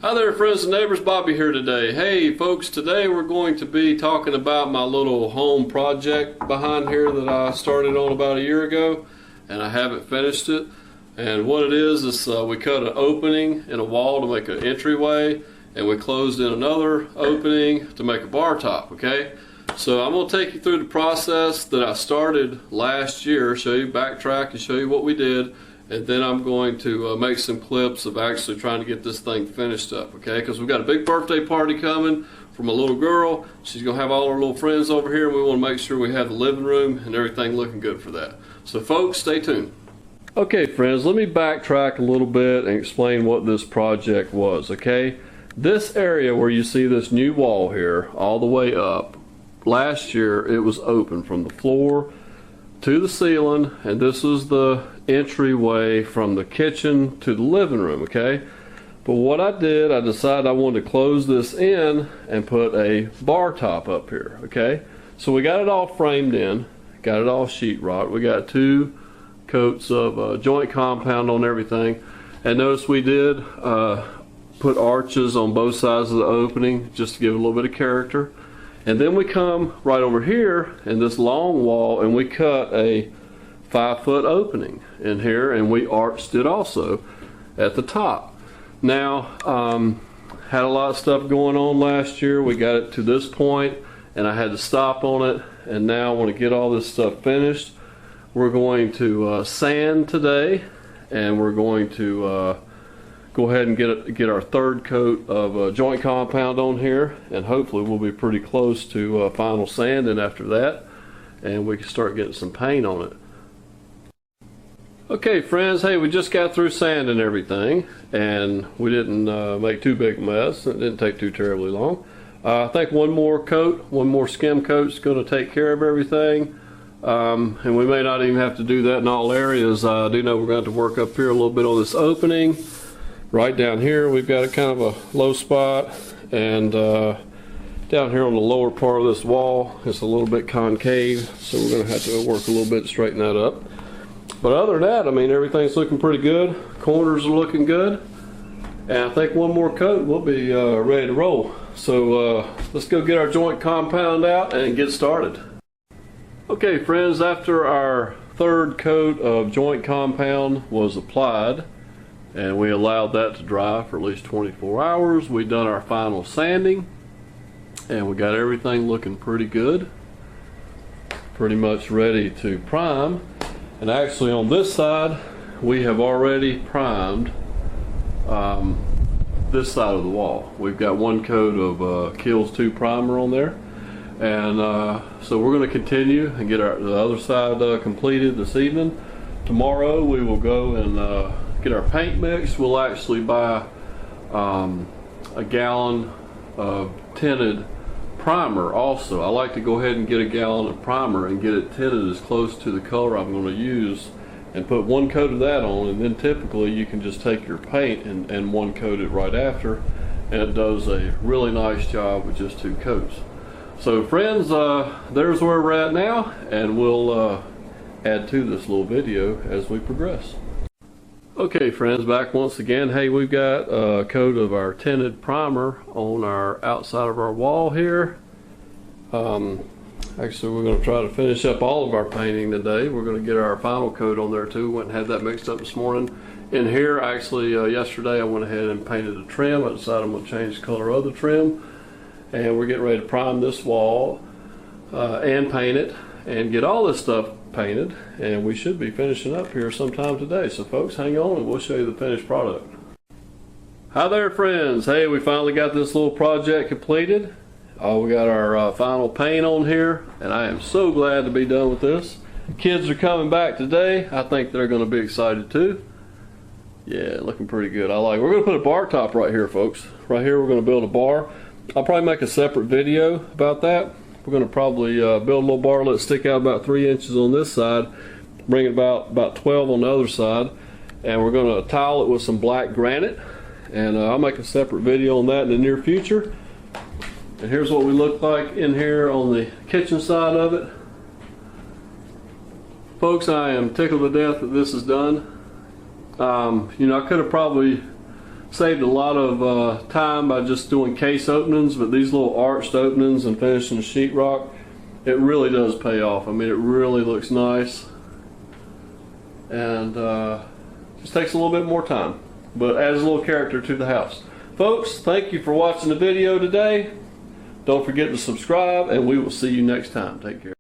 Hi there friends and neighbors, Bobby here today. Hey folks, today we're going to be talking about my little home project behind here that I started on about a year ago and I haven't finished it. And what it is we cut an opening in a wall to make an entryway, and we closed in another opening to make a bar top, okay? So I'm going to take you through the process that I started last year, show you, backtrack and show you what we did. And then I'm going to make some clips of actually trying to get this thing finished up, okay? Because we've got a big birthday party coming from a little girl. She's going to have all her little friends over here, and we want to make sure we have the living room and everything looking good for that. So folks, stay tuned. Okay friends, let me backtrack a little bit and explain what this project was, okay? This area where you see this new wall here, all the way up, last year it was open from the floor to the ceiling, and this is the entryway from the kitchen to the living room, okay? But what I did, I decided I wanted to close this in and put a bar top up here, okay? So we got it all framed in, got it all sheetrock. We got 2 coats of joint compound on everything, and notice we did put arches on both sides of the opening just to give it a little bit of character. And then we come right over here in this long wall and we cut a 5-foot opening in here, and we arched it also at the top. Now, had a lot of stuff going on last year. We got it to this point and I had to stop on it, and now I want to get all this stuff finished. We're going to sand today, and we're going to go ahead and get our 3rd coat of joint compound on here, and hopefully we'll be pretty close to final sanding after that, and we can start getting some paint on it. Okay friends, hey, we just got through sanding everything, and we didn't make too big a mess. It didn't take too terribly long. I think one more skim coat is going to take care of everything. And we may not even have to do that in all areas. I do know we're going to have to work up here a little bit on this opening. Right down here we've got a kind of a low spot, and down here on the lower part of this wall it's a little bit concave, so we're going to have to work a little bit to straighten that up. But other than that, I mean, everything's looking pretty good. Corners are looking good, and I think one more coat we'll be ready to roll. So let's go get our joint compound out and get started. Okay friends, after our 3rd coat of joint compound was applied and we allowed that to dry for at least 24 hours, we done our final sanding and we got everything looking pretty good, pretty much ready to prime. And actually on this side we have already primed this side of the wall. We've got 1 coat of Kills 2 primer on there. And so we're going to continue and get the other side completed this evening. Tomorrow we will go and get our paint mixed. We'll actually buy a gallon of tinted primer also. I like to go ahead and get a gallon of primer and get it tinted as close to the color I'm going to use, and put 1 coat of that on, and then typically you can just take your paint and 1 coat it right after, and it does a really nice job with just 2 coats. So friends, there's where we're at now, and we'll add to this little video as we progress. Okay friends, back once again. Hey, we've got a coat of our tinted primer on our outside of our wall here. Actually, we're going to try to finish up all of our painting today. We're going to get our final coat on there too. Went and had that mixed up this morning. In here, actually, yesterday I went ahead and painted the trim. I decided I'm going to change the color of the trim. And we're getting ready to prime this wall and paint it and get all this stuff painted, and we should be finishing up here sometime today. So folks, hang on and we'll show you the finished product. Hi there friends. Hey, we finally got this little project completed. We got our final paint on here, and I am so glad to be done with this. The kids are coming back today. I think they're going to be excited too. Yeah, looking pretty good. I like it. We're going to put a bar top right here, folks. Right here we're going to build a bar. I'll probably make a separate video about that. We're going to probably build a little bar, let it stick out about 3 inches on this side, bring it about 12 on the other side, and we're going to tile it with some black granite, and I'll make a separate video on that in the near future. And here's what we look like in here on the kitchen side of it. Folks, I am tickled to death that this is done. You know, I could have probably saved a lot of time by just doing case openings, but these little arched openings and finishing the sheetrock, it really does pay off. I mean, it really looks nice, and just takes a little bit more time, but adds a little character to the house. Folks, thank you for watching the video today. Don't forget to subscribe, and we will see you next time. Take care.